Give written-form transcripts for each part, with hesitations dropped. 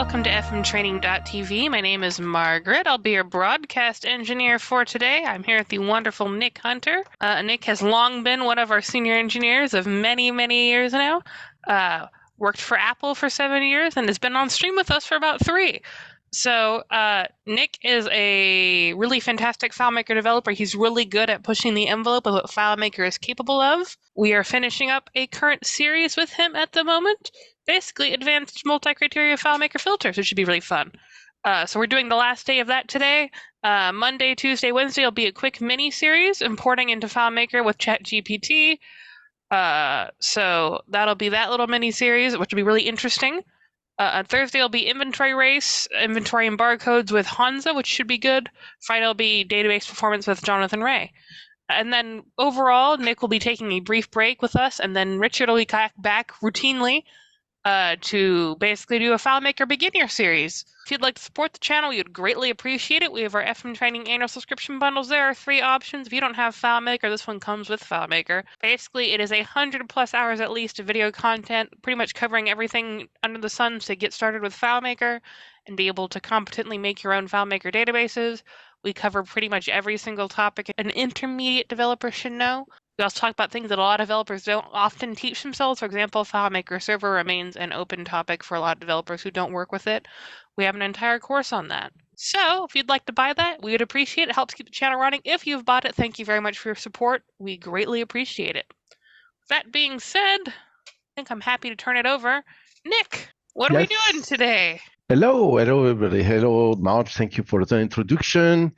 welcome to fmtraining.tv. My name is Margaret. I'll be your broadcast engineer for today. I'm here with the wonderful Nick Hunter. Nick has long been one of our senior engineers of many, many years now. Worked for Apple for 7 years and has been on stream with us for about 3. So Nick is a really fantastic FileMaker developer. He's really good at pushing the envelope of what FileMaker is capable of. We are finishing up a current series with him at the moment. Basically, advanced multi-criteria FileMaker filters, which should be really fun. So we're doing the last day of that today. Monday, Tuesday, Wednesday will be a quick mini-series importing into FileMaker with ChatGPT. So that'll be that little mini-series, which will be really interesting. Thursday will be inventory race, inventory and barcodes with Hansa, which should be good. Friday will be database performance with Jonathan Ray. And then overall, Nick will be taking a brief break with us, and then Richard will be back routinely to basically do a FileMaker beginner series. If you'd like to support the channel, we would greatly appreciate it. We have our FM Training annual subscription bundles. There are 3 options. If you don't have FileMaker, this one comes with FileMaker. Basically, it is 100+ hours at least of video content, pretty much covering everything under the sun to get started with FileMaker and be able to competently make your own FileMaker databases. We cover pretty much every single topic an intermediate developer should know. We also talk about things that a lot of developers don't often teach themselves. For example, FileMaker Server remains an open topic for a lot of developers who don't work with it. We have an entire course on that. So if you'd like to buy that, we would appreciate it. It helps keep the channel running. If you've bought it, thank you very much for your support. We greatly appreciate it. That being said, I think I'm happy to turn it over. Nick, what are we doing today? Hello everybody. Hello Marge, thank you for the introduction.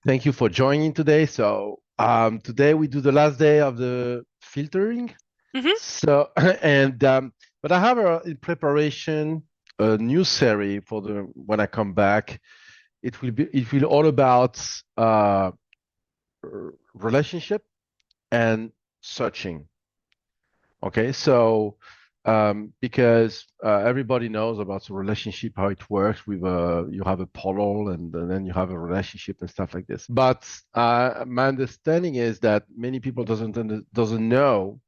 Thank you for joining today. So today we do the last day of the filtering. So but I have in preparation a new series for when I come back. It will all about relationship and searching. Okay, so because everybody knows about the relationship, how it works with you have a portal and then you have a relationship and stuff like this. But my understanding is that many people doesn't know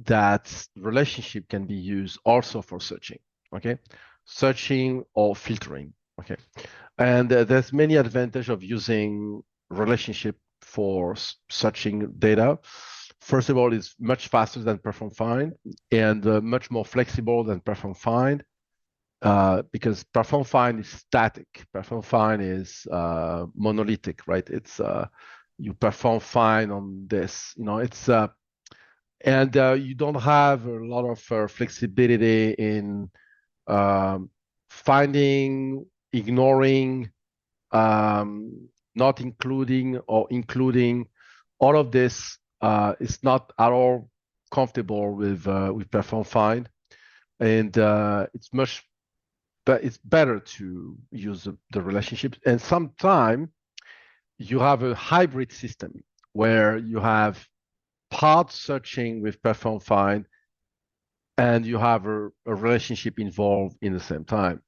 that relationship can be used also for searching. Okay, searching or filtering. Okay, and there's many advantages of using relationship for searching data. First of all, it's much faster than perform find and much more flexible than perform find because perform find is static. Perform find is monolithic, right? It's you perform find on this, it's and you don't have a lot of flexibility in finding, ignoring, not including or including. All of this is not at all comfortable with perform find, and it's better to use the relationships. And sometimes you have a hybrid system where you have part searching with perform find, and you have a relationship involved in the same time.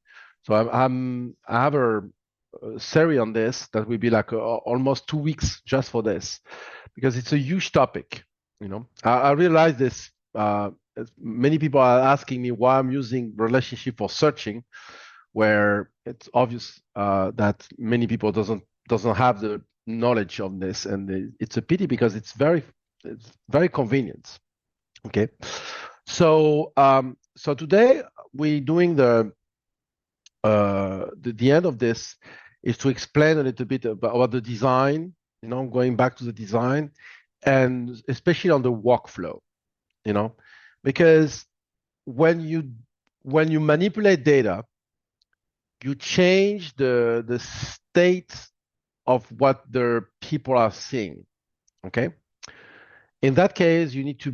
So I have a series on this that will be like almost 2 weeks just for this, because it's a huge topic. I realize this. Many people are asking me why I'm using relationship for searching, where it's obvious that many people doesn't have the knowledge of this, and it's a pity because it's very convenient. Okay, so so today we're doing the end of this is to explain a little bit about the design, going back to the design, and especially on the workflow, because when you manipulate data, you change the state of what the people are seeing. Okay. In that case, you need to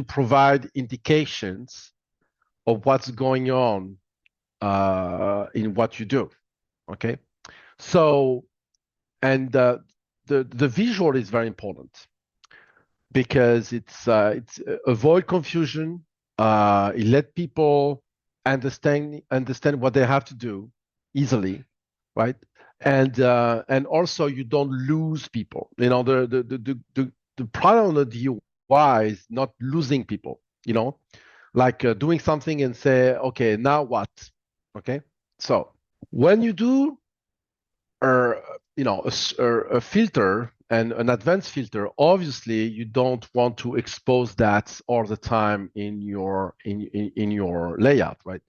provide indications of what's going on in what you do. Okay, so and the visual is very important because it's avoid confusion. It let people understand what they have to do easily, right? And also you don't lose people. The problem on the DUI is not losing people. Like doing something and say, okay, now what? Okay, so when you do a filter and an advanced filter, obviously you don't want to expose that all the time in your layout, right?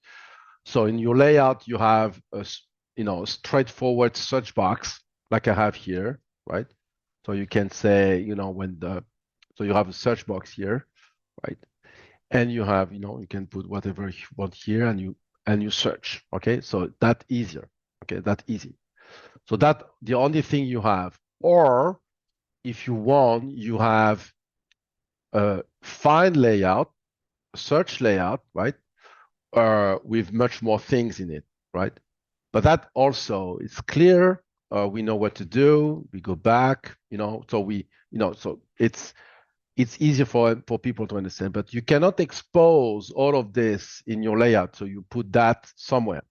So in your layout, you have a straightforward search box like I have here, right? So you can say, so you have a search box here, right? And you have, you can put whatever you want here and you search. Okay, so that easier. Okay, that easy. So that the only thing you have. Or if you want, you have a find layout, search layout, right? With much more things in it, right? But that also is clear. We know what to do. We go back, so it's easier for people to understand. But you cannot expose all of this in your layout, so you put that somewhere.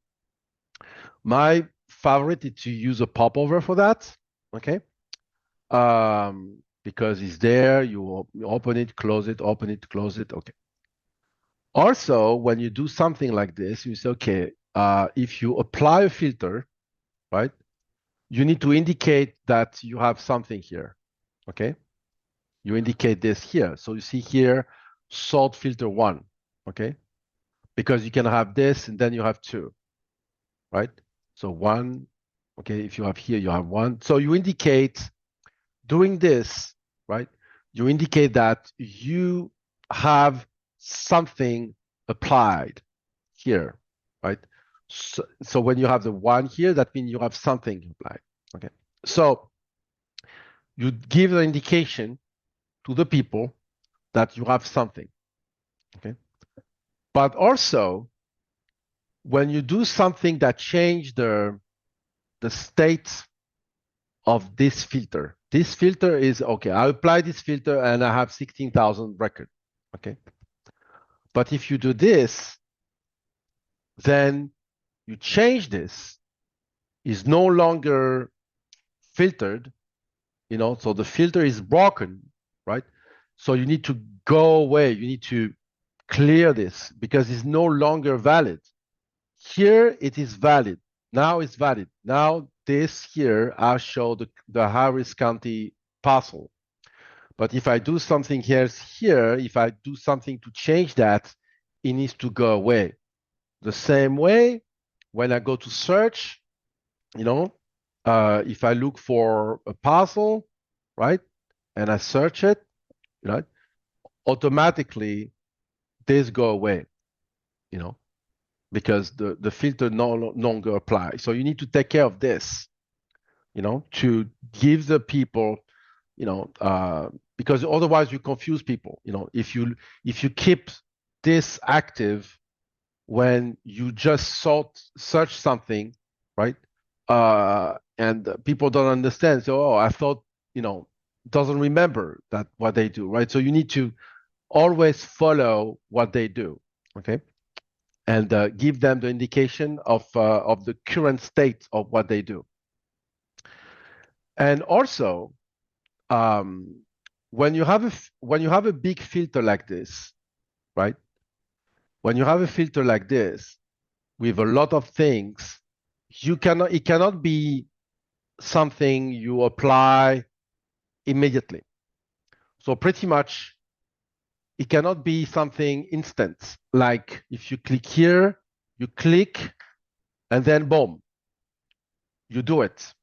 My favorite is to use a popover for that, okay? Because it's there. You open it, close it, open it, close it. Okay. Also, when you do something like this, you say, okay, if you apply a filter, right, you need to indicate that you have something here. Okay. You indicate this here. So you see here, sort filter 1. Okay. Because you can have this and then you have 2, right? So 1. Okay. If you have here, you have 1. So you indicate doing this, right? You indicate that you have something applied here, right? So when you have the 1 here, that means you have something applied. Okay. So you give the indication to the people that you have something. Okay. But also, when you do something that change the state of this filter. This filter is, okay, I apply this filter and I have 16,000 record, okay? But if you do this, then you change this, is no longer filtered, so the filter is broken, right? So you need to go away, you need to clear this because it's no longer valid. Here it is valid. Now it's valid. Now this here, I show the Harris County parcel. But if I do something else here, if I do something to change that, it needs to go away. The same way, when I go to search, if I look for a parcel, right, and I search it, right, automatically this go away, because the filter no longer applies. So you need to take care of this, to give the people, because otherwise you confuse people. If you keep this active when you just search something, right? And people don't understand. So, I thought, doesn't remember that what they do, right? So you need to always follow what they do, okay? And give them the indication of the current state of what they do. And also, when you have a big filter like this, right? When you have a filter like this with a lot of things, it cannot be something you apply immediately. So pretty much it cannot be something instant. Like if you click here, you click and then boom, you do it.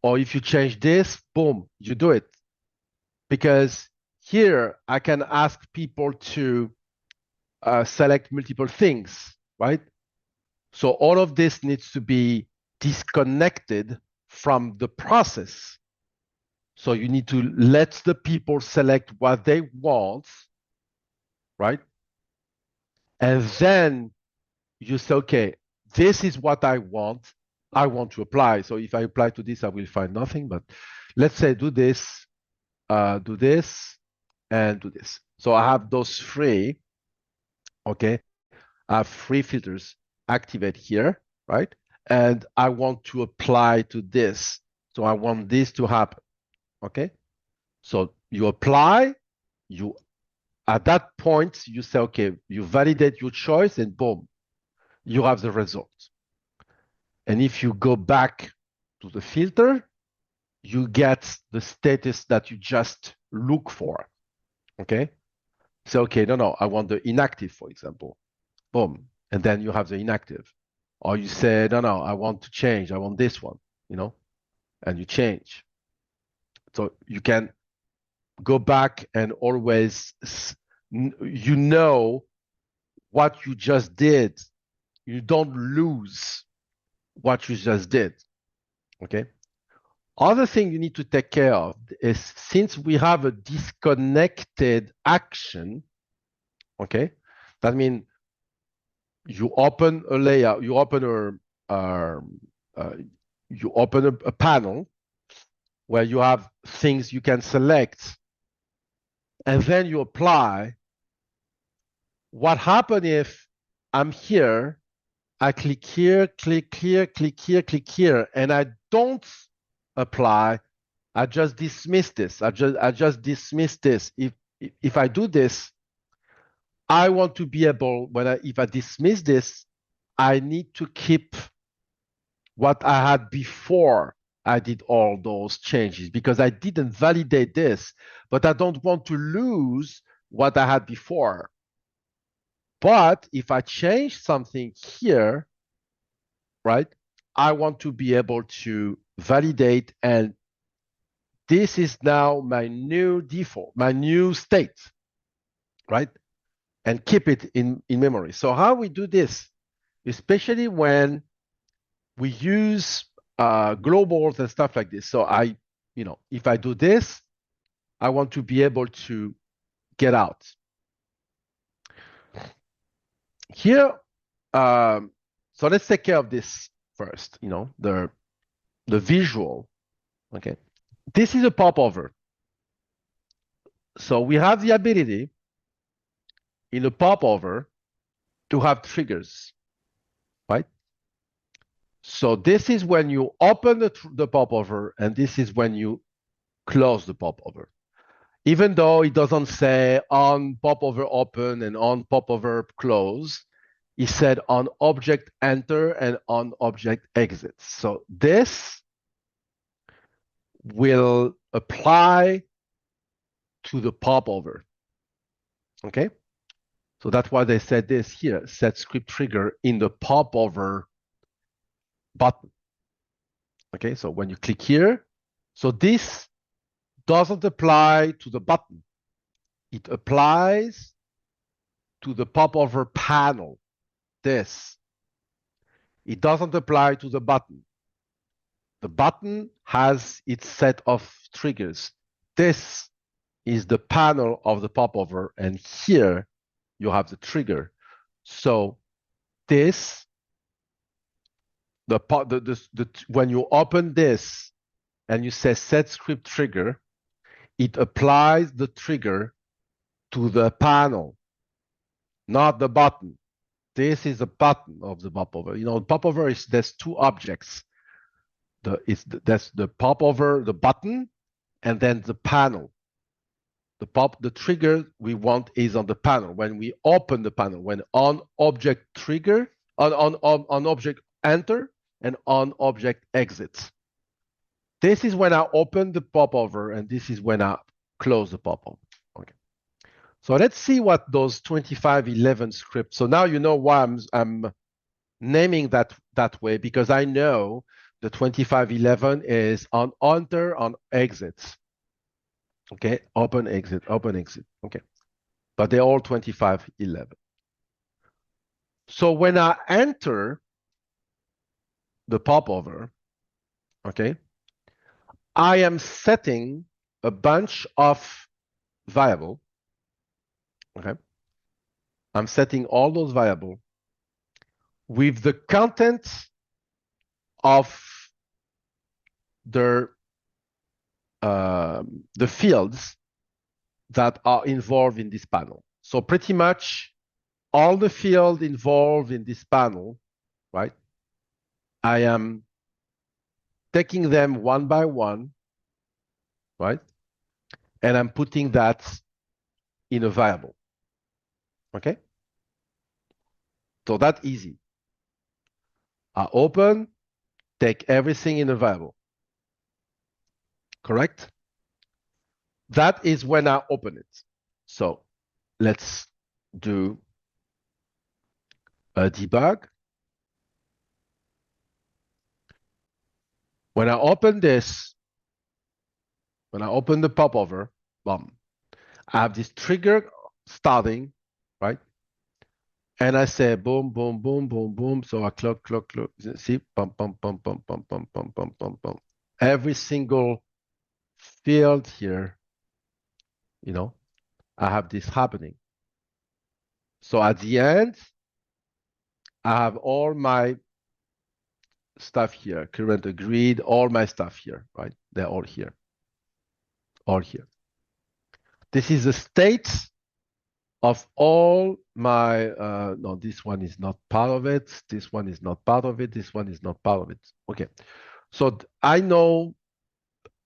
Or if you change this, boom, you do it. Because here I can ask people to select multiple things, right? So all of this needs to be disconnected from the process. So you need to let the people select what they want, right? And then you say, okay, this is what I want. I want to apply. So if I apply to this, I will find nothing. But let's say do this, and do this. So I have those 3, okay? I have 3 filters activate here, right? And I want to apply to this. So I want this to happen, okay? So you apply, at that point, you say, okay, you validate your choice and boom, you have the result. And if you go back to the filter, you get the status that you just look for. Okay? So, okay, no, I want the inactive, for example. Boom. And then you have the inactive. Or you say, no, I want to change. I want this one, and you change. So you can go back and always, what you just did. You don't lose what you just did. Okay? Other thing you need to take care of is, since we have a disconnected action, okay, that means you open a layout, you open a panel where you have things you can select, and then you apply. What happens if I'm here, I click here, click here, click here, click here, and I don't apply? I just dismiss this. I just dismiss this. If I do this, I want to be able, if I dismiss this, I need to keep what I had before I did all those changes, because I didn't validate this, but I don't want to lose what I had before. But if I change something here, right, I want to be able to validate, and this is now my new default, my new state, right? And keep it in memory. So how we do this, especially when we use globals and stuff like this. So if I do this, I want to be able to get out. Here, so let's take care of this first, the visual, okay? This is a popover. So we have the ability in a popover to have triggers, right? So this is when you open the popover, and this is when you close the popover. Even though it doesn't say on popover open and on popover close, it said on object enter and on object exit. So this will apply to the popover. Okay? So that's why they said this here, set script trigger in the popover button. Okay, so when you click here, so this doesn't apply to the button. It applies to the popover panel. This. It doesn't apply to the button. The button has its set of triggers. This is the panel of the popover, and here you have the trigger. So this, when you open this and you say set script trigger, it applies the trigger to the panel, not the button. This is the button of the popover. Popover there's two objects. That's the popover, the button, and then the panel. The trigger we want is on the panel. When we open the panel, when on object trigger, on object enter and on object exit. This is when I open the popover, and this is when I close the popover. Okay. So let's see what those 2511 scripts. So now you know why I'm naming that way, because I know the 2511 is on enter, on exit. Okay, open, exit, open, exit. Okay, but they're all 2511. So when I enter the popover, okay, I am setting a bunch of variables. Okay, I'm setting all those variables with the content of the fields that are involved in this panel. So pretty much all the fields involved in this panel, right? I am taking them one by one, right? And I'm putting that in a variable. Okay? So that's easy. I open, take everything in a variable. Correct? That is when I open it. So let's do a debug. When I open this, when I open the popover, boom, I have this trigger starting, right? And I say boom, boom, boom, boom, boom. So I clock. See, pump. Every single field here, I have this happening. So at the end, I have all my stuff here, current agreed, all my stuff here, right? They're all here. All here. This is the state of all my, no, this one is not part of it. This one is not part of it. This one is not part of it. Okay. So I know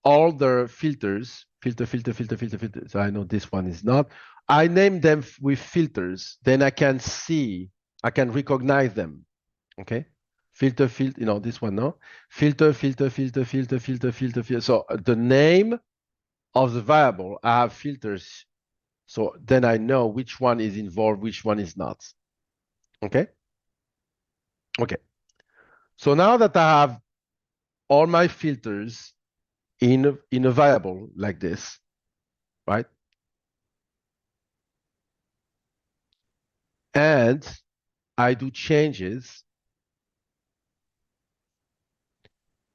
all the filters, filter. So I know this one is not. I name them with filters. Then I can see, I can recognize them. Okay. Filter, this one, no? Filter. So the name of the variable, I have filters. So then I know which one is involved, which one is not. Okay? Okay. So now that I have all my filters in a variable like this, right? And I do changes.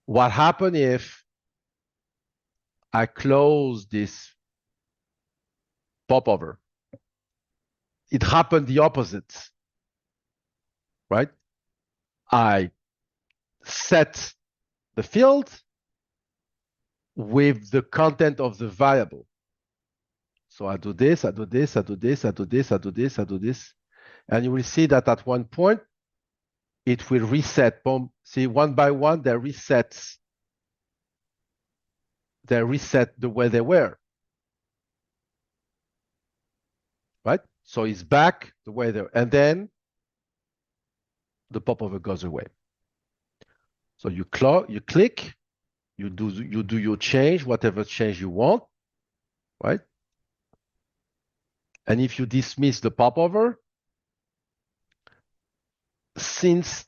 What happens if I close this popover? It happened the opposite, right? I set the field with the content of the variable. So I do this. And you will see that at one point, it will reset. Boom. See, one by one, they reset the way they were. Right? So it's back the way they were. And then the popover goes away. So you click, you do your change, whatever change you want, right? And if you dismiss the popover, since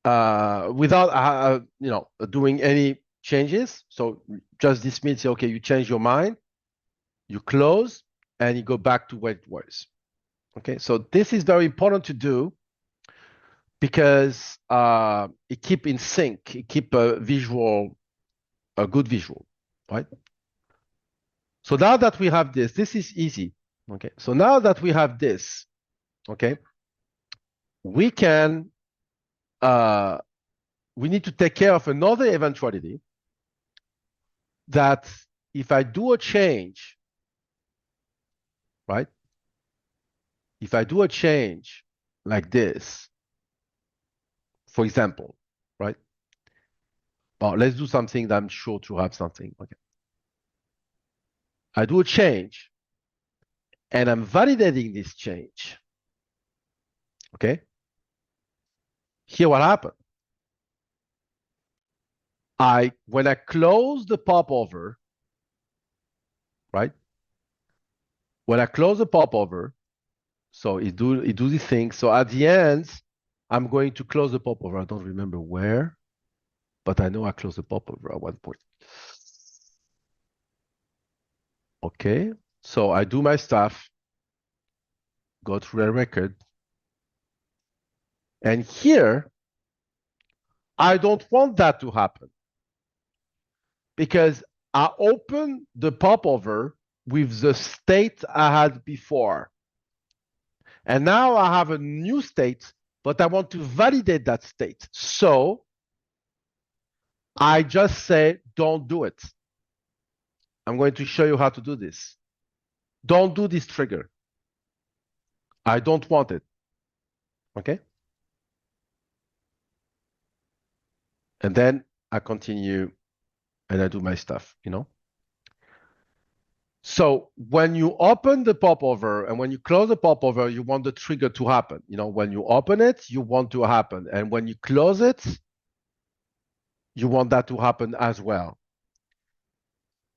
without doing any changes, so just dismiss. Okay, you change your mind, you close, and you go back to where it was. Okay, so this is very important to do because it keep in sync, it keep a good visual, right? So now that we have this is easy. Okay, so now that we have this, okay, we can we need to take care of another eventuality that if I do a change, right? If I do a change like this, for example, right? Well, let's do something that I'm sure to have something. Okay. I do a change and I'm validating this change. Okay. Here what happened. When I close the popover, right? When I close the popover, so it do this thing. So at the end, I'm going to close the popover. I don't remember where, but I know I closed the popover at one point. Okay, so I do my stuff, go through a record, and here, I don't want that to happen because I open the popover with the state I had before. And now I have a new state, but I want to validate that state. So I just say, don't do it. I'm going to show you how to do this. Don't do this trigger. I don't want it. Okay? And then I continue and I do my stuff, So when you open the popover and when you close the popover, you want the trigger to happen. When you open it, you want to happen. And when you close it, you want that to happen as well.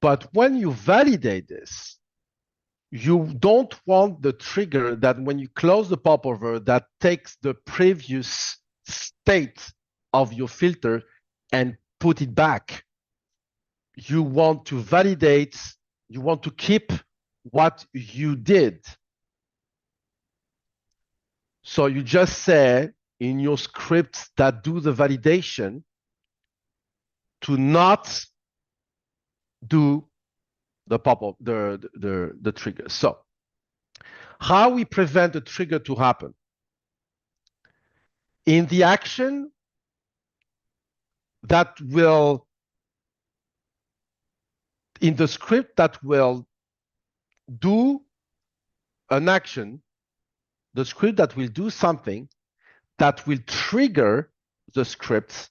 But when you validate this, you don't want the trigger that when you close the popover that takes the previous state of your filter and put it back. You want to validate, you want to keep what you did. So you just say in your scripts that do the validation to not do the pop-up, the trigger. So how we prevent the trigger to happen? In the action that will, in the script that will do an action, the script that will do something that will trigger the script,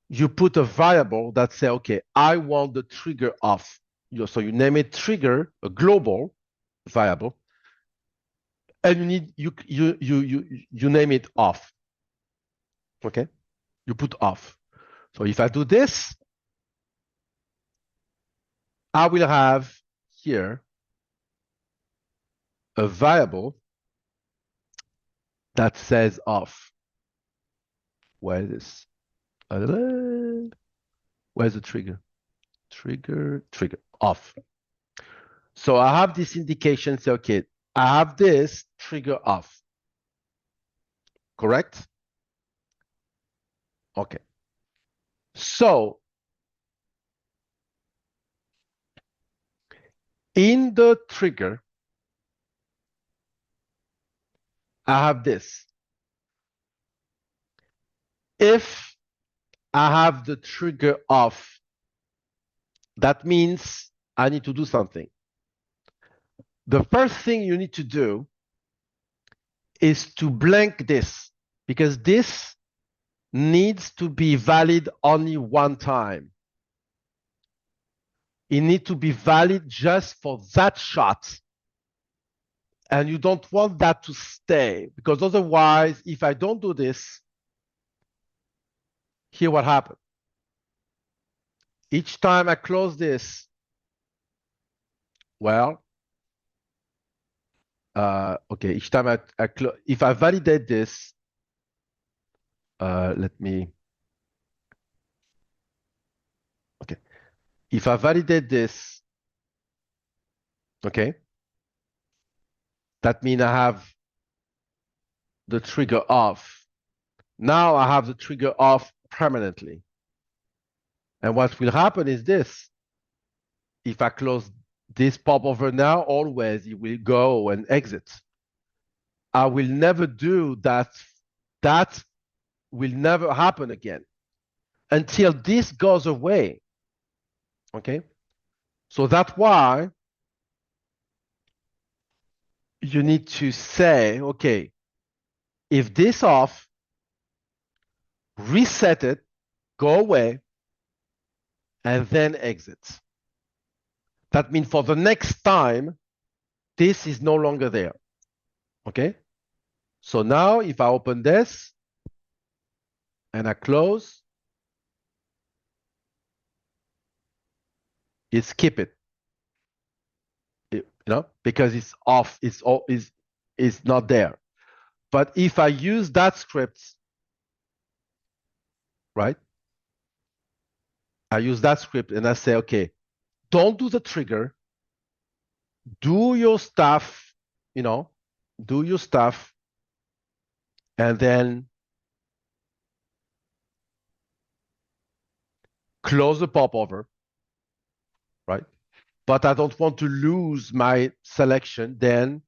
you put a variable that say, okay, I want the trigger off. So you name it trigger, a global variable, and you name it off. Okay, you put off. So if I do this, I will have here a variable that says off. Where is this? Where's the trigger? Trigger, off. So I have this indication, say, okay, I have this trigger off. Correct? Okay. So in the trigger, I have this. If I have the trigger off, that means I need to do something. The first thing you need to do is to blank this, because this needs to be valid only one time. It needs to be valid just for that shot. And you don't want that to stay, because otherwise, if I don't do this, here what happened. Each time I close this, well, okay, each time I close, if I validate this, let me, okay. If I validate this, okay, that means I have the trigger off. Now I have the trigger off permanently. And what will happen is this. If I close this popover now, always it will go and exit. I will never do that. That will never happen again until this goes away. Okay? So that's why you need to say, okay, if this off, reset it, go away, and then exit. That means for the next time, this is no longer there. Okay? So now if I open this and I close, it skip it. Because it's off, it's not there. But if I use that script, right? I use that script and I say, okay, don't do the trigger, do your stuff, do your stuff, and then close the popover, right? But I don't want to lose my selection. Then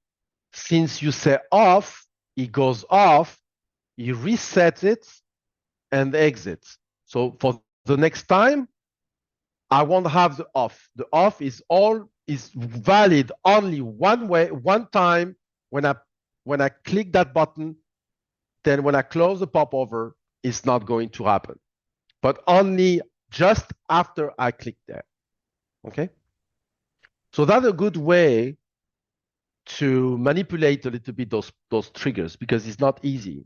since you say off, it goes off, you reset it and exits. So for the next time, I won't have the off. The off is valid only one time when I click that button. Then when I close the popover, it's not going to happen. But only just after I click there. Okay? So that's a good way to manipulate a little bit those triggers, because it's not easy,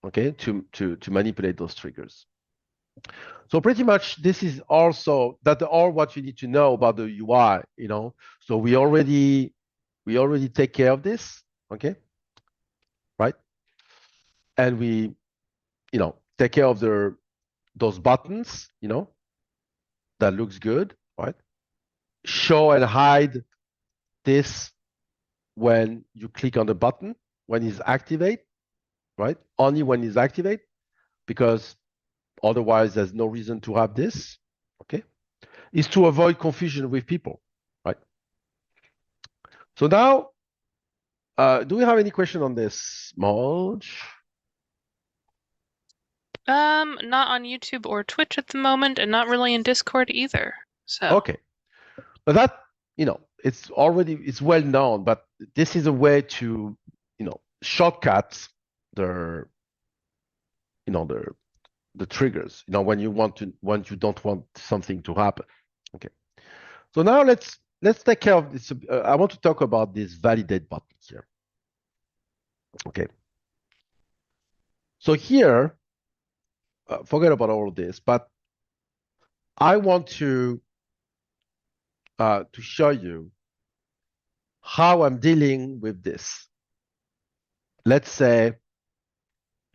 okay, to manipulate those triggers. So pretty much this is also that all what you need to know about the UI, So we already take care of this, okay, right? And we, take care of those buttons, that looks good, right? Show and hide this when you click on the button, when it's activate, right? Only when it's activate, because otherwise there's no reason to have this, okay? Is to avoid confusion with people, right? So now, do we have any question on this, Marge? Not on YouTube or Twitch at the moment, and not really in Discord either. So Okay, but that, it's well known, but this is a way to, shortcut the, the triggers, when you don't want something to happen. Okay. So now let's take care of this. I want to talk about this validate button here. Okay. So here, forget about all of this, but I want to show you how I'm dealing with this. Let's say,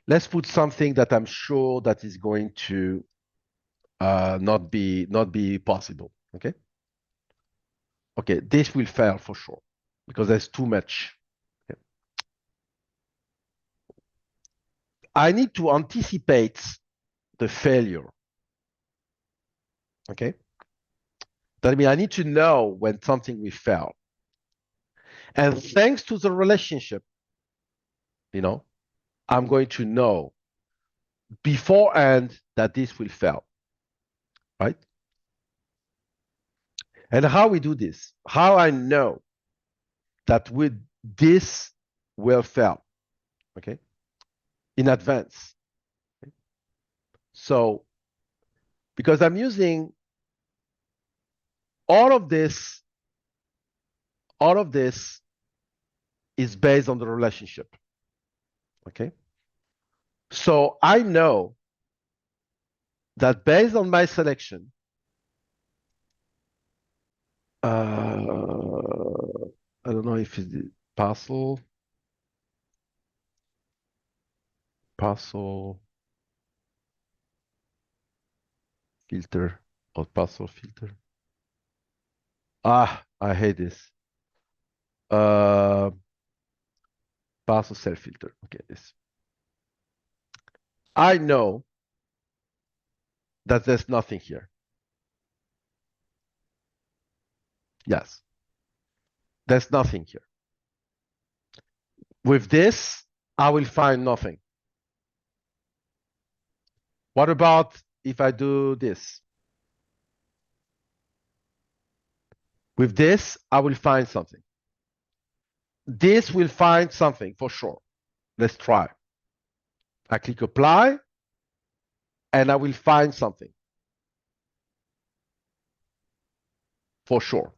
let's put something that I'm sure that is going to not be possible. Okay. Okay, this will fail for sure because there's too much. Okay. I need to anticipate the failure. Okay. That means I need to know when something will fail. And thanks to the relationship, I'm going to know beforehand that this will fail. Right? And how we do this, how I know that with this will fail, okay, in advance. Okay? So, because I'm using all of this is based on the relationship, okay? So I know that based on my selection, I don't know if it's parcel filter or parcel filter. I hate this. Parcel cell filter. Okay, this. I know that there's nothing here. Yes, there's nothing here. With this, I will find nothing. What about if I do this? With this, I will find something. This will find something for sure. Let's try. I click apply, and I will find something. For sure.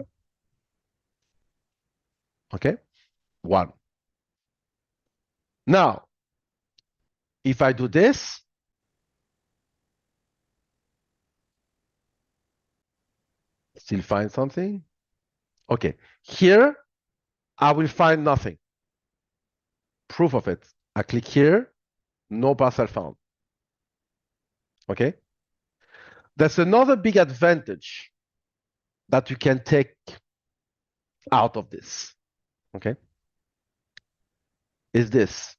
Okay? 1. Now, if I do this, still find something. Okay, here, I will find nothing. Proof of it. I click here, no parcel found. Okay? That's another big advantage that you can take out of this. Okay? Is this.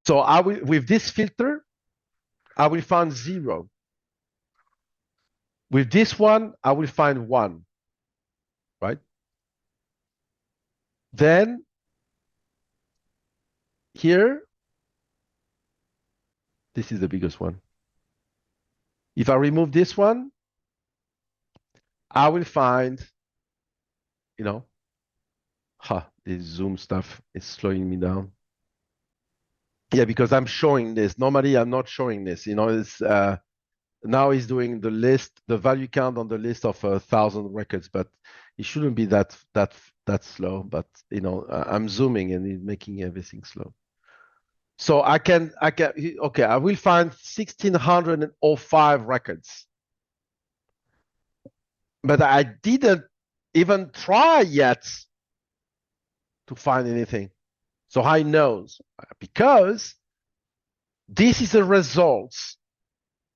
So I will, with this filter, I will find 0. With this one, I will find 1. Right? Then here, this is the biggest one. If I remove this one, I will find, this zoom stuff is slowing me down. Yeah, because I'm showing this. Normally, I'm not showing this. It's now he's doing the list, the value count on the list of 1,000 records, but it shouldn't be that slow. But I'm zooming and it's making everything slow. So okay, I will find 1,605 records, but I didn't even try yet to find anything. So how he knows? Because this is a result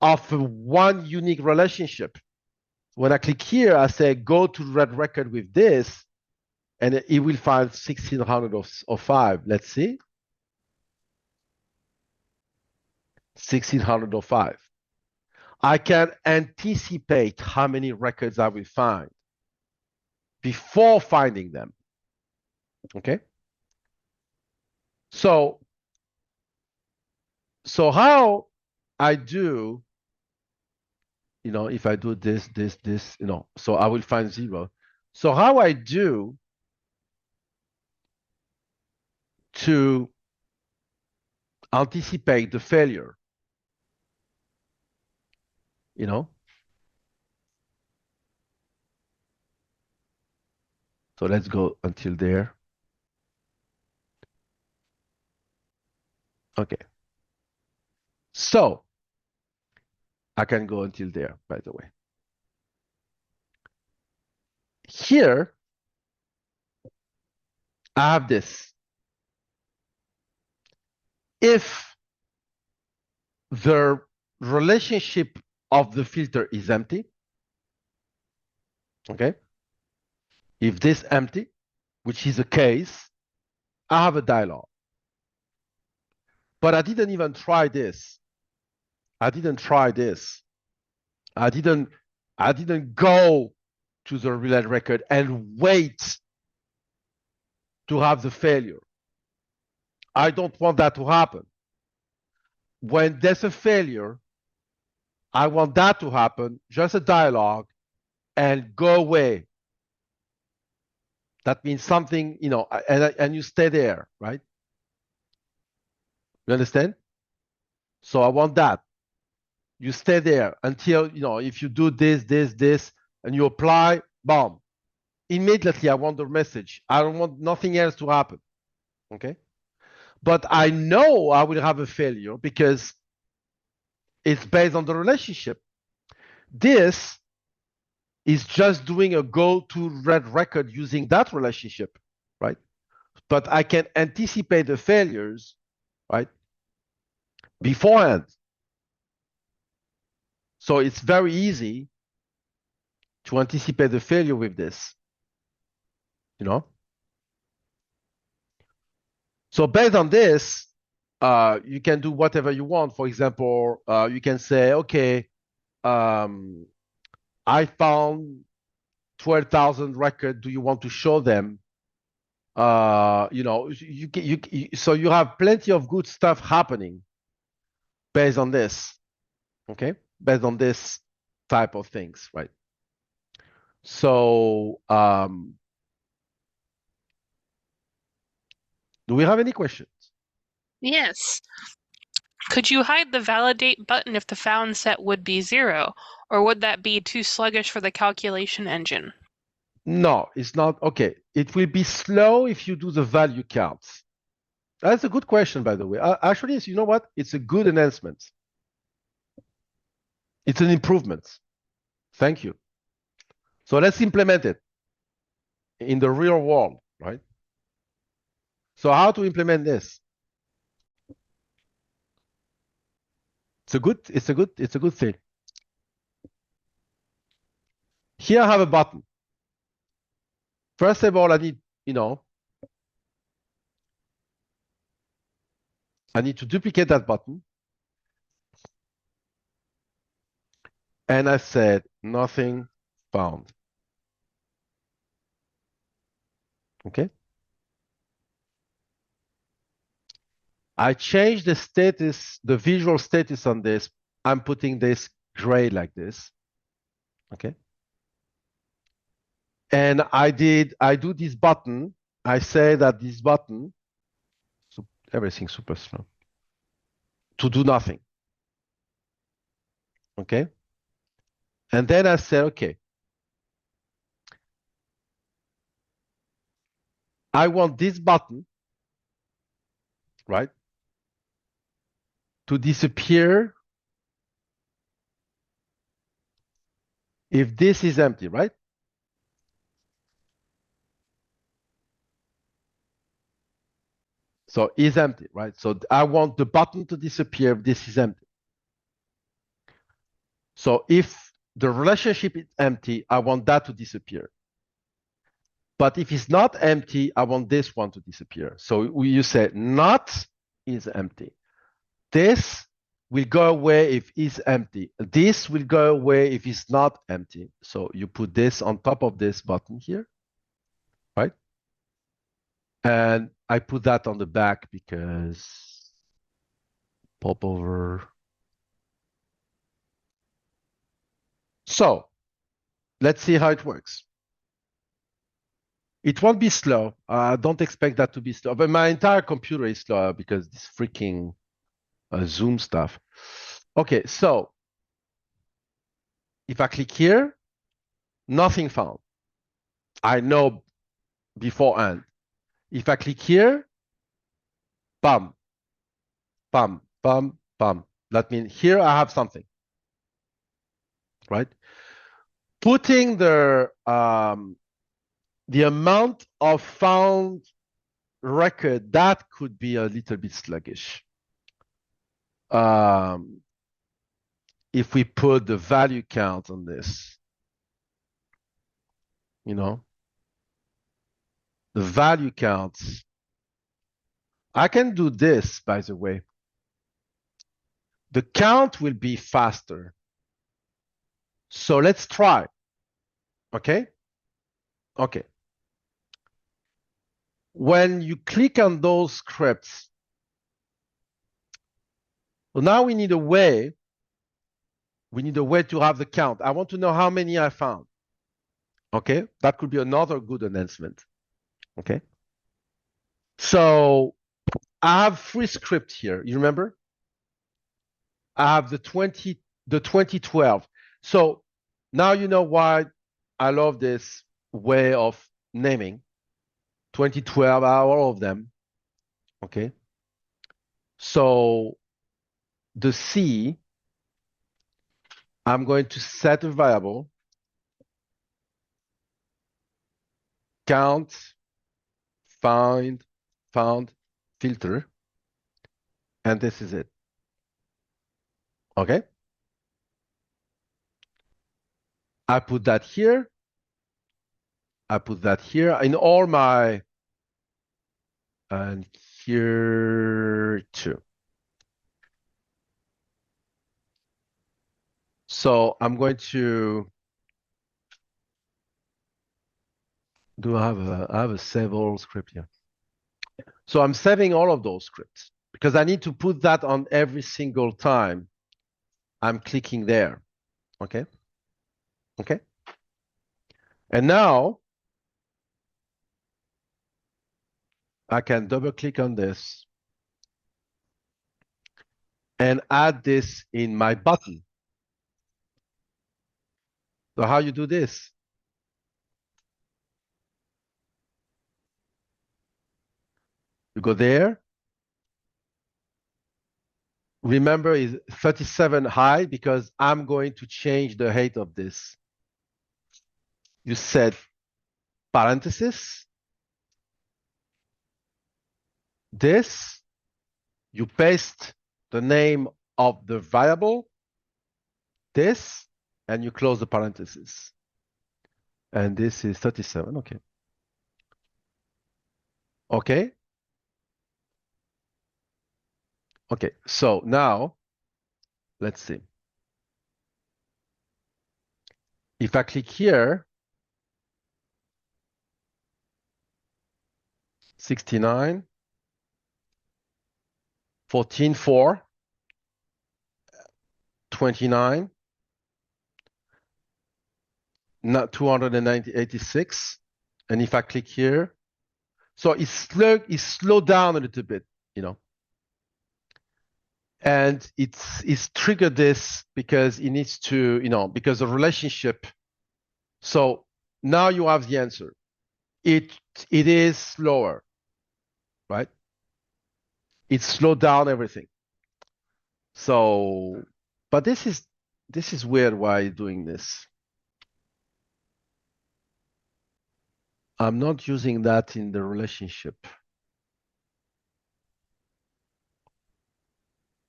of one unique relationship. When I click here, I say go to red record with this, and it will find 1,605. Let's see. 1,605. I can anticipate how many records I will find before finding them. Okay? So how I do, if I do this, so I will find 0. So how I do to anticipate the failure, So let's go until there. Okay. So I can go until there, by the way. Here, I have this. If the relationship of the filter is empty, okay? If this empty, which is the case, I have a dialog. But I didn't even try this. I didn't try this. I didn't go to the relay record and wait to have the failure. I don't want that to happen. When there's a failure, I want that to happen, just a dialogue, and go away. That means something, and you stay there, right? You understand? So I want that. You stay there until, if you do this, and you apply, boom. Immediately, I want the message. I don't want nothing else to happen, okay? But I know I will have a failure because it's based on the relationship. This is just doing a go to red record using that relationship, right? But I can anticipate the failures, right, beforehand. So it's very easy to anticipate the failure with this, So based on this, you can do whatever you want. For example, you can say, okay, I found 12,000 records. Do you want to show them? So you have plenty of good stuff happening based on this, okay? Based on this type of things, right? So, do we have any questions? Yes. Could you hide the validate button if the found set would be 0, or would that be too sluggish for the calculation engine? No, it's not. Okay, it will be slow if you do the value counts. That's a good question, by the way. Actually, you know what? It's a good enhancement. It's an improvement. Thank you. So let's implement it in the real world, right? So how to implement this? It's a good thing. Here I have a button. First of all, I need, I need to duplicate that button. And I said nothing found. Okay. I changed the status, the visual status on this. I'm putting this gray like this. Okay. And I do this button. I say that this button, so everything's super slow, to do nothing. okay? And then I said, okay, I want this button, right, to disappear if this is empty, right? So is empty, right? So I want the button to disappear if this is empty. So if the relationship is empty, I want that to disappear. But if it's not empty, I want this one to disappear. So you say not is empty. This will go away if it's empty. This will go away if it's not empty. So you put this on top of this button here, right? And I put that on the back because pop over. So let's see how it works. It won't be slow. Don't expect that to be slow. But my entire computer is slow because this freaking Zoom stuff. Okay, so if I click here, nothing found. I know beforehand. If I click here, bam, bam, bam, bam. That means here I have something, right? Putting the amount of found record, that could be a little bit sluggish. If we put the value count on this, you know, the value counts. I can do this, by the way. The count will be faster. So let's try. Okay? Okay. When you click on those scripts, well, now we need a way to have the count. I want to know how many I found. Okay? That could be another good enhancement. Okay? So I have three scripts here. You remember? I have the 2012. So now you know why I love this way of naming. 2012 are all of them. Okay. So the C, I'm going to set a variable count found filter, and this is it. Okay. I put that here. I put that here in all my, and here too. So I'm going to I have a save all script here. So I'm saving all of those scripts because I need to put that on every single time I'm clicking there. Okay. Okay. And now I can double click on this and add this in my button. So how you do this? You go there. Remember, is 37 high because I'm going to change the height of this. You set parenthesis. This, you paste the name of the variable, this, and you close the parenthesis. And this is 37, okay. Okay. Okay, so now, let's see. If I click here, 69, 14.4, 29, 286. And if I click here, so it's slowed down a little bit, you know. And it's triggered this because it needs to, because the relationship. So now you have the answer. It is slower, right? It slowed down everything. So, but this is weird why it's doing this. I'm not using that in the relationship.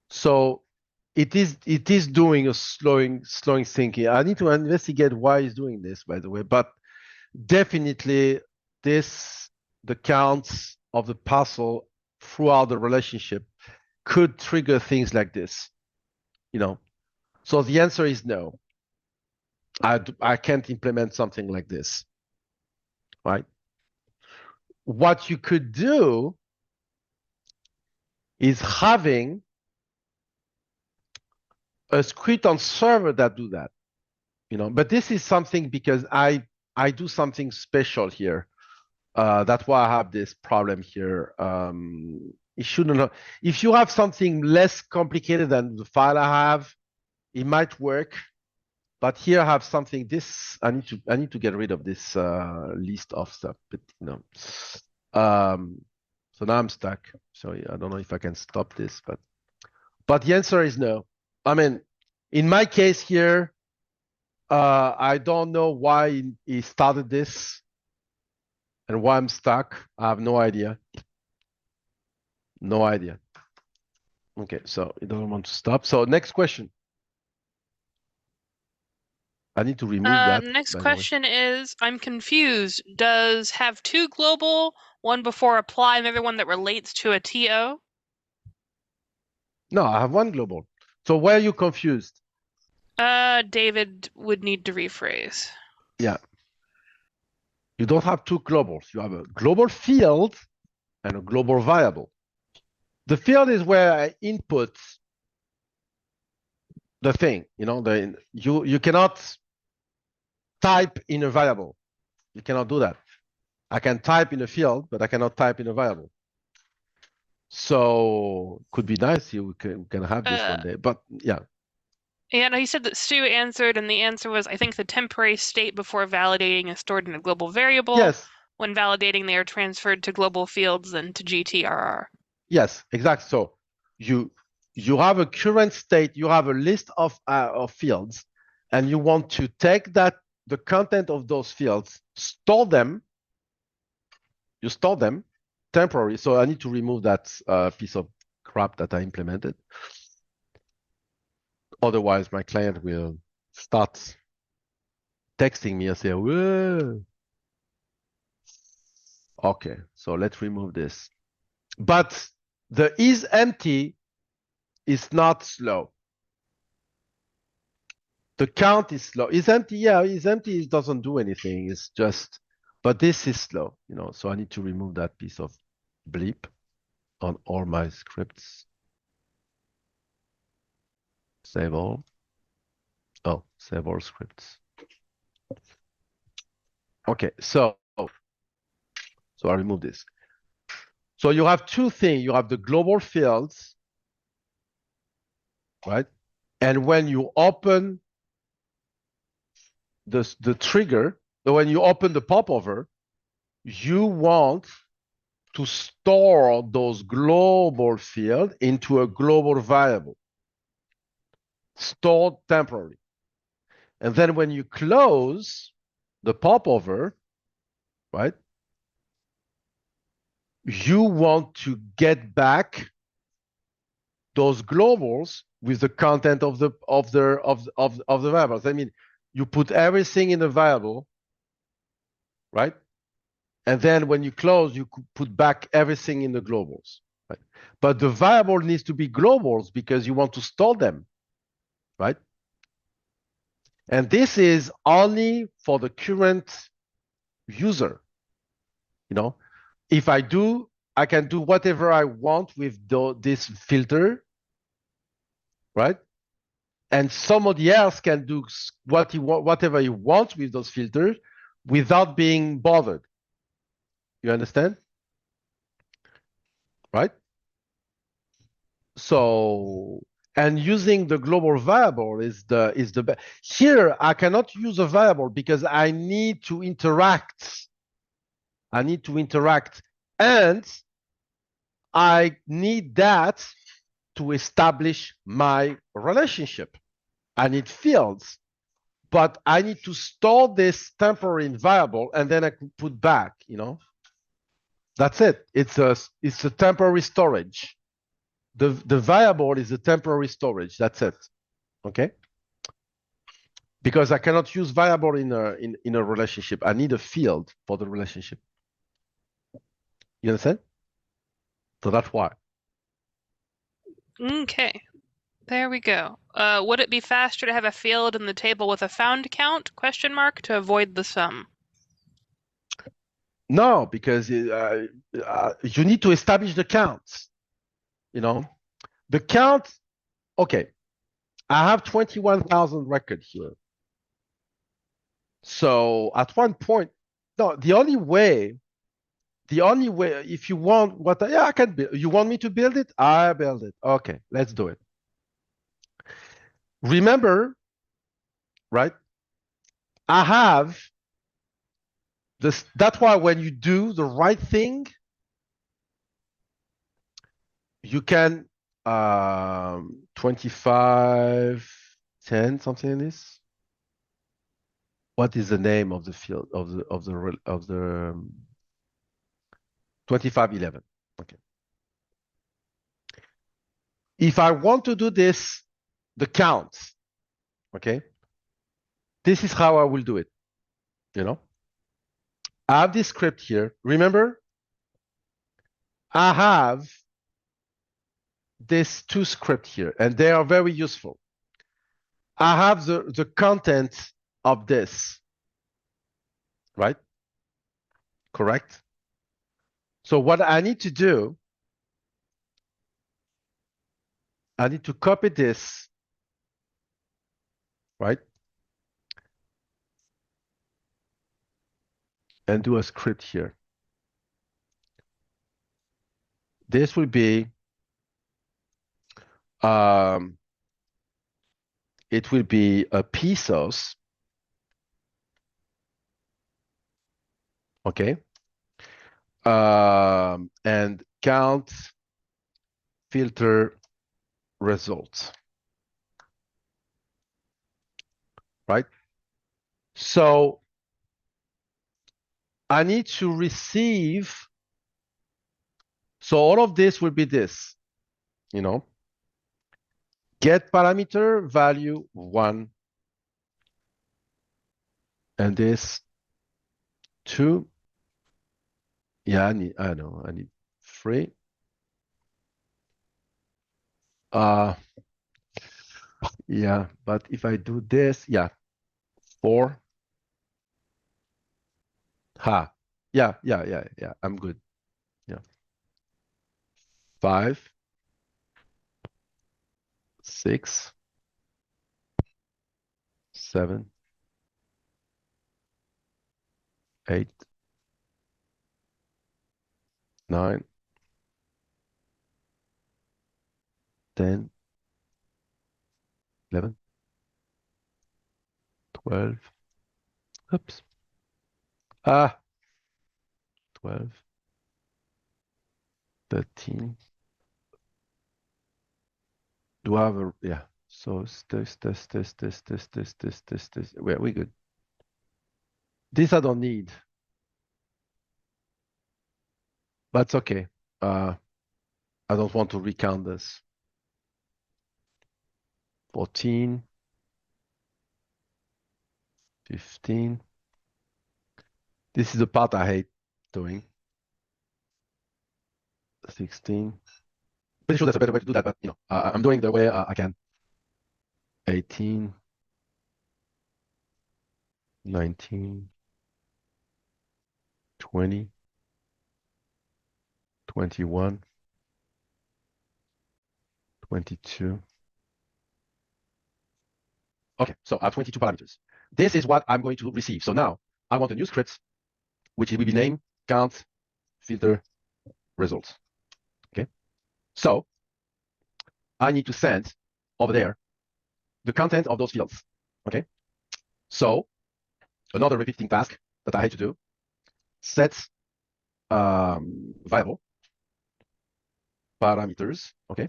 So it is doing a slowing thinking. I need to investigate why it's doing this, by the way, but definitely the counts of the parcel throughout the relationship could trigger things like this, So the answer is no. I can't implement something like this, right? What you could do is having a script on server that do that, But this is something because I do something special here. That's why I have this problem here. It shouldn't. If you have something less complicated than the file I have, it might work. But here I have something. I need to get rid of this list of stuff. But so now I'm stuck. So I don't know if I can stop this, but the answer is no. I mean, in my case here, I don't know why he started this and why I'm stuck. I have no idea. No idea. Okay, so it doesn't want to stop. So next question. I need to remove that. Next question is, I'm confused. Does have two global, one before apply and the other one that relates to a TO? No, I have one global. So why are you confused? David would need to rephrase. Yeah. You don't have two globals. You have a global field and a global variable. The field is where I input the thing, you cannot type in a variable. You cannot do that. I can type in a field, but I cannot type in a variable. So could be nice. We can have this one day, but yeah. Yeah, no, he said that Stu answered, and the answer was, I think the temporary state before validating is stored in a global variable. Yes. When validating, they are transferred to global fields and to GTRR. Yes, exactly. So you have a current state, you have a list of fields, and you want to take the content of those fields, store them. You store them temporarily. So I need to remove that piece of crap that I implemented. Otherwise, my client will start texting me and say, whoa. Okay, so let's remove this. But the is empty is not slow. The count is slow. Is empty, yeah, is empty, it doesn't do anything. It's just, but this is slow, so I need to remove that piece of bleep on all my scripts. Save all. Oh, save all scripts. Okay, so I remove this. So you have two things. You have the global fields, right? And when you open the trigger, when you open the popover, you want to store those global fields into a global variable, stored temporarily. And then when you close the popover, right, you want to get back those globals with the content of the variables. I mean, you put everything in the variable, right? And then when you close, you could put back everything in the globals. Right? But the variable needs to be globals because you want to store them, right? And this is only for the current user. If I can do whatever I want with this filter, right? And somebody else can do whatever he wants with those filters without being bothered. You understand? Right? So, and using the global variable is the best. Here, I cannot use a variable because I need to interact. I need to interact, and I need that to establish my relationship. I need fields, but I need to store this temporary variable, and then I can put back, That's it. It's a temporary storage. The variable is a temporary storage. That's it. Okay. Because I cannot use variable in a relationship. I need a field for the relationship. You understand? So that's why. Okay, there we go. Would it be faster to have a field in the table with a found count, ? To avoid the sum? No, because you need to establish the counts. The count. Okay, I have 21,000 records here. So at one point, no, the only way, if you want I can build. You want me to build it? I build it. Okay, let's do it. Remember, right? I have this. That's why when you do the right thing, you can 25, 10, something like this. What is the name of the field of the 2511? Okay. If I want to do this, the count, okay, this is how I will do it. I have this script here. Remember, I have this two script here, and they are very useful. I have the content of this, right? Correct? So what I need to do, I need to copy this, right? And do a script here. This will be, it will be a pesos, okay? And count filter results, right? So I need to receive, so all of this will be this, get parameter value 1, and this 2. Yeah, I need 3. Yeah, but if I do this, yeah, 4. Yeah, I'm good. Yeah. 5, 6, 7, 8, 9, 10, 11, 12. Oops. 12, 13. Do I have a, yeah. So this. We're good. This I don't need. But it's okay. I don't want to recount this. 14, 15. This is the part I hate doing. 16. Pretty sure there's a better way to do that, but I'm doing the way I can. 18, 19, 20, 21, 22. Okay, so I have 22 parameters. This is what I'm going to receive. So now I want a new script, which will be named count filter results. Okay, so I need to send over there the content of those fields. Okay. So another repeating task that I had to do, set variable parameters. Okay.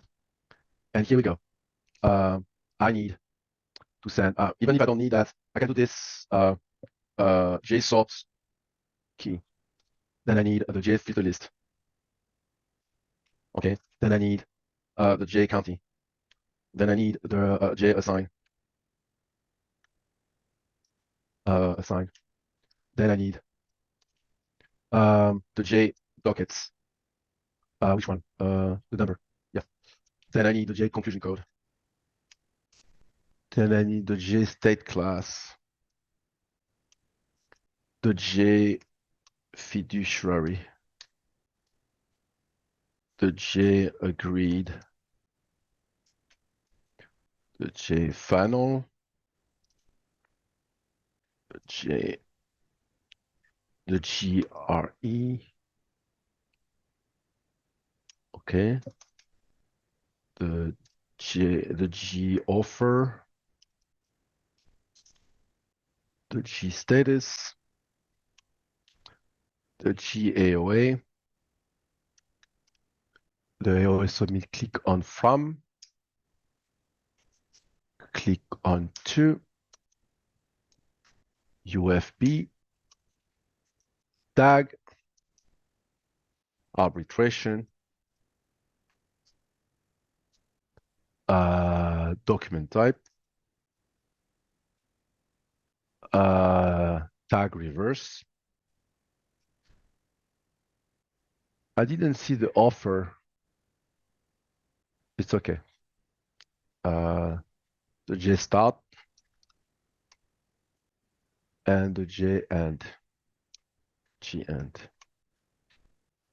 And here we go. I need to send, even if I don't need that, I can do this JSort key. Then I need the J filter list. Okay. Then I need the J county. Then I need the J assign. Assign. Then I need the J dockets. Which one? The number. Yeah. Then I need the J conclusion code. Then I need the J state class. The J fiduciary. The J agreed. The J final. The J. The GRE. Okay. The G offer. The G status. The G AOA. The AOA submit, click on from. Click on to. UFB. Tag. Arbitration. Document type. Tag reverse. I didn't see the offer. It's okay. The J start and the J end. G end.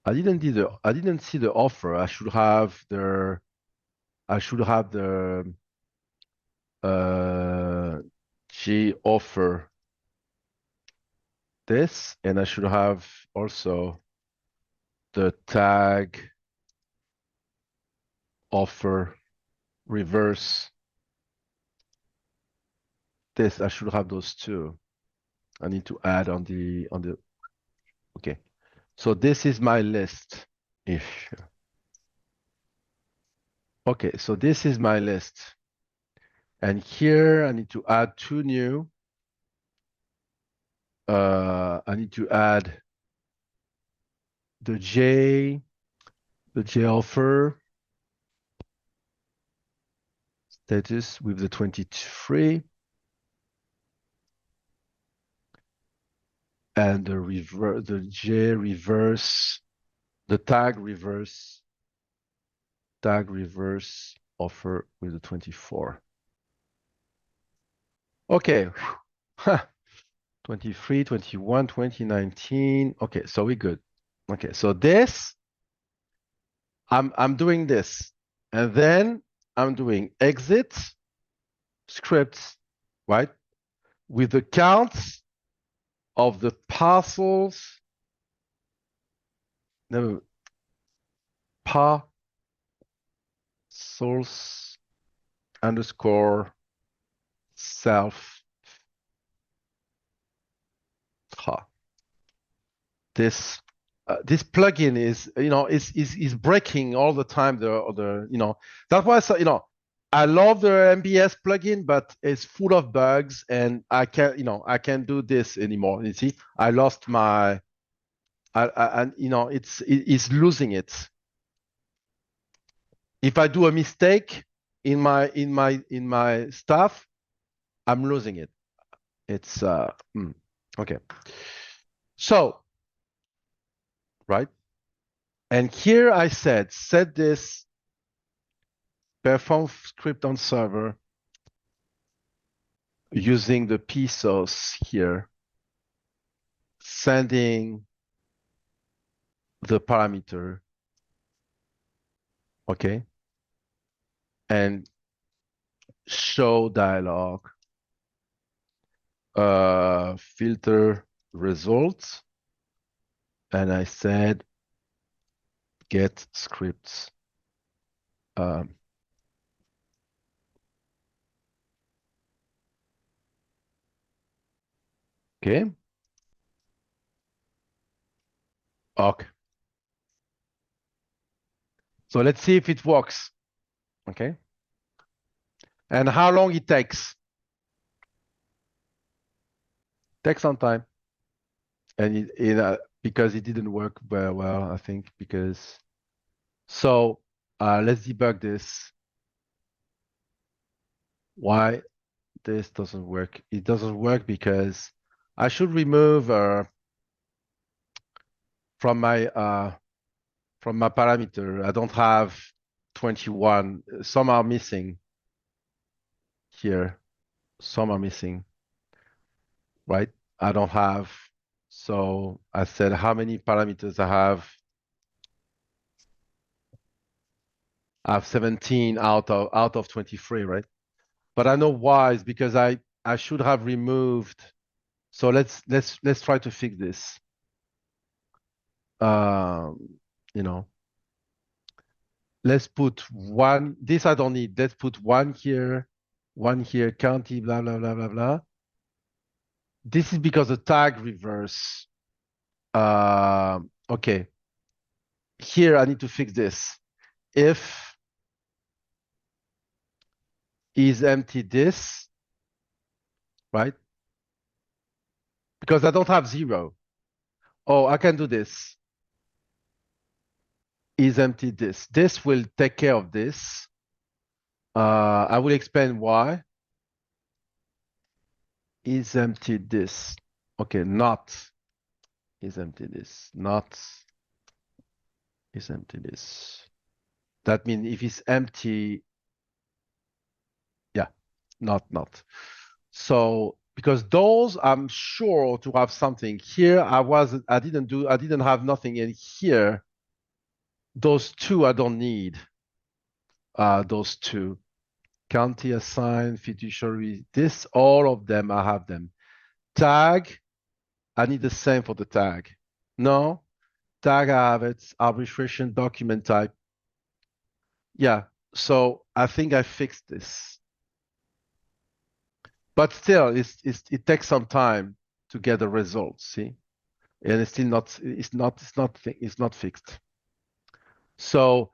I didn't see the offer. I should have the G offer this, and I should have also the tag offer reverse this. I should have those two. I need to add on the okay. So this is my list ish. Okay, so this is my list. And here I need to add two new. I need to add the J offer status with the 23 and the J reverse, the tag reverse offer with the 24. Okay. 23, 21, 2019. Okay, so we're good. Okay, so this, I'm doing this. And then I'm doing exit scripts, right? With the counts of the parcels. No, parcels underscore self. This plugin is, is breaking all the time. That's why I love the MBS plugin, but it's full of bugs, and I can't do this anymore. You see, I lost my, it's losing it. If I do a mistake in my stuff, I'm losing it. It's okay. So, right? And here I said, set this perform script on server using the P source here, sending the parameter, okay? And show dialog, filter results. And I said, get scripts Okay. Okay. So let's see if it works. Okay. And how long it takes. Takes some time. And because it didn't work very well, I think, because so let's debug this. Why this doesn't work? It doesn't work because I should remove from my parameter. I don't have 21. Some are missing here. Some are missing, right? I don't have. So I said how many parameters I have. I have 17 out of 23, right? But I know why. It's because I should have removed. So let's try to fix this. You know, let's put one. This I don't need. Let's put one here, county, blah blah blah blah blah. This is because the tag reverse. Okay. Here I need to fix this. If is empty this, right? Because I don't have 0. Oh, I can do this. Is empty this. This will take care of this. I will explain why. Is empty this. Okay, not is empty this. Not is empty this. That means if it's empty, yeah, not. So because those I'm sure to have something. Here I didn't have nothing, and here those two I don't need. Those two. County assign, fiduciary, this, all of them, I have them. Tag, I need the same for the tag. No, tag I have it, arbitration document type. Yeah, so I think I fixed this. But still, it takes some time to get the results, see? And it's still not fixed. So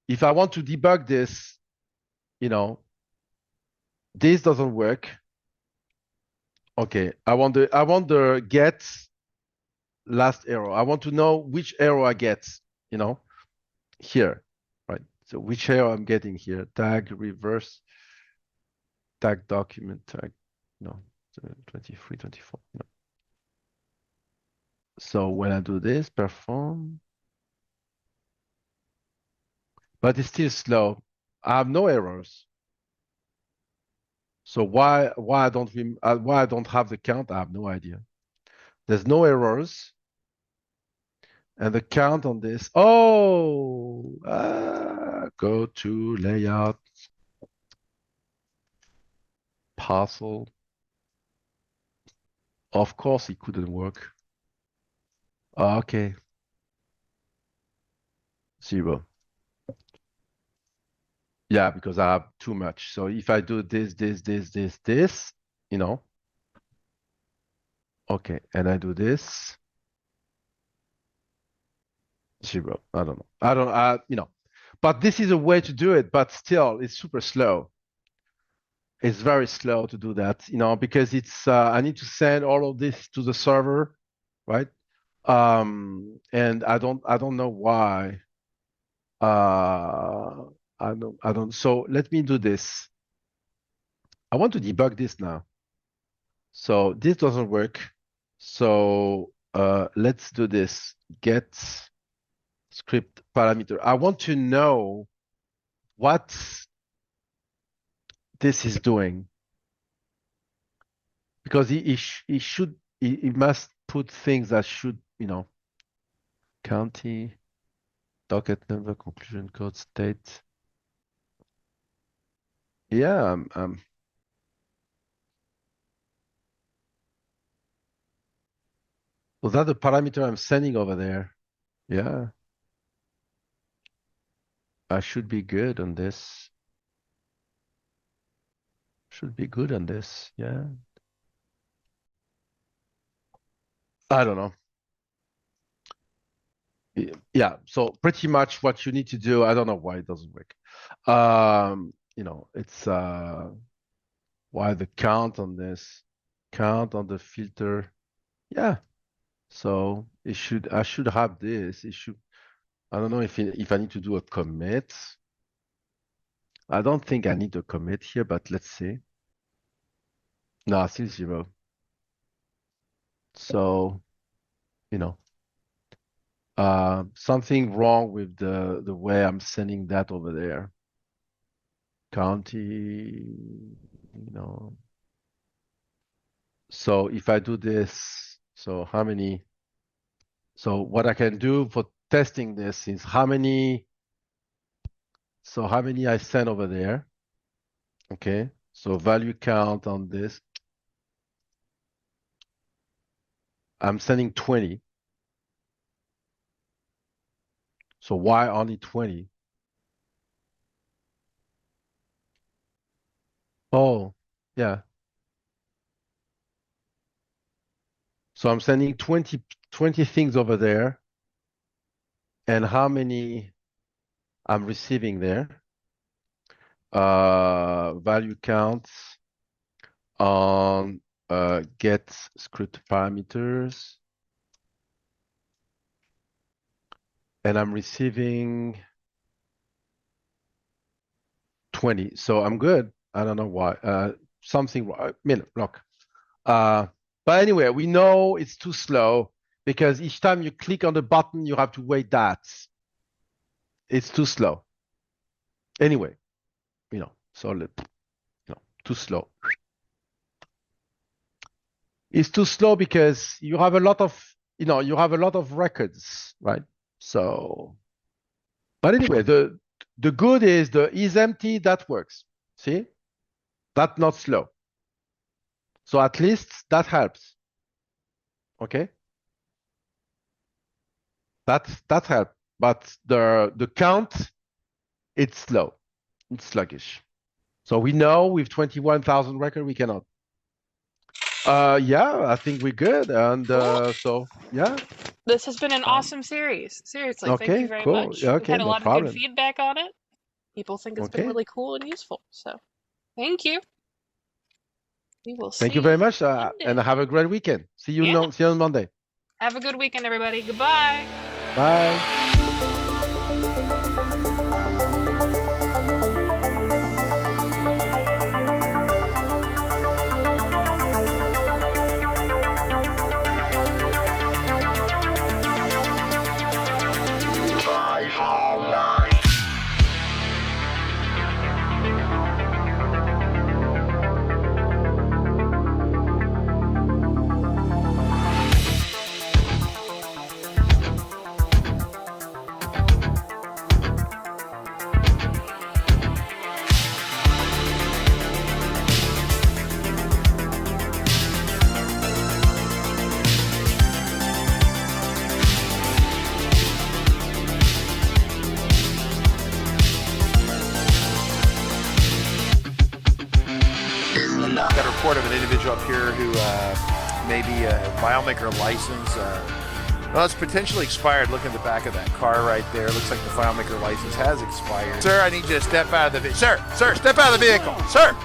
if I want to debug this, this doesn't work. Okay, I want the get last error. I want to know which error I get, here, right? So which error I'm getting here? Tag reverse, tag document tag, no, 23, 24. No. So when I do this, perform, but it's still slow. I have no errors. So why I don't have the count? I have no idea. There's no errors. And the count on this, go to layout, parcel. Of course, it couldn't work. Okay. 0. Yeah, because I have too much. So if I do this, okay, and I do this, 0. I don't know. But this is a way to do it, but still, it's super slow. It's very slow to do that, because it's I need to send all of this to the server, right? And I don't know why. I don't. So let me do this. I want to debug this now. So this doesn't work. So let's do this. Get script parameter. I want to know what this is doing, because he must put things that should, county, docket number, conclusion code, state. Yeah, was that the parameter I'm sending over there? Yeah, I should be good on this. Should be good on this. Yeah. I don't know. Yeah, so pretty much what you need to do, I don't know why it doesn't work. It's why the count on this, count on the filter. Yeah, so I should have this. I don't know if I need to do a commit. I don't think I need a commit here, but let's see. No, still 0. So, something wrong with the way I'm sending that over there. County, So if I do this, so what I can do for testing this is how many I send over there. Okay, so value count on this. I'm sending 20. So why only 20? Oh, yeah. So I'm sending 20 things over there. And how many I'm receiving there? Value counts on get script parameters. And I'm receiving 20. So I'm good. I don't know why. Something, look. But anyway, we know it's too slow because each time you click on the button, you have to wait that. It's too slow. Anyway, so too slow. It's too slow because you have a lot of records, right? So, but anyway, the good is the is empty, that works. See? That's not slow. So at least that helps. Okay? That helps. But the count, it's slow. It's sluggish. So we know with 21,000 records we cannot. Yeah, I think we're good. And so yeah. This has been an awesome series. Seriously, thank you Okay, very cool. much. Yeah, We've okay, had a no lot of good problem. feedback on it. People think it's been really cool and useful. So thank you. We will see Thank you very much, Monday. and have a great weekend. See you on Monday. Have a good weekend, everybody. Goodbye. Bye. Got a report of an individual up here who may be a FileMaker license. Well, it's potentially expired. Look at the back of that car right there. Looks like the FileMaker license has expired. Sir, I need you to step out of the vehicle. Sir, step out of the vehicle. Sir.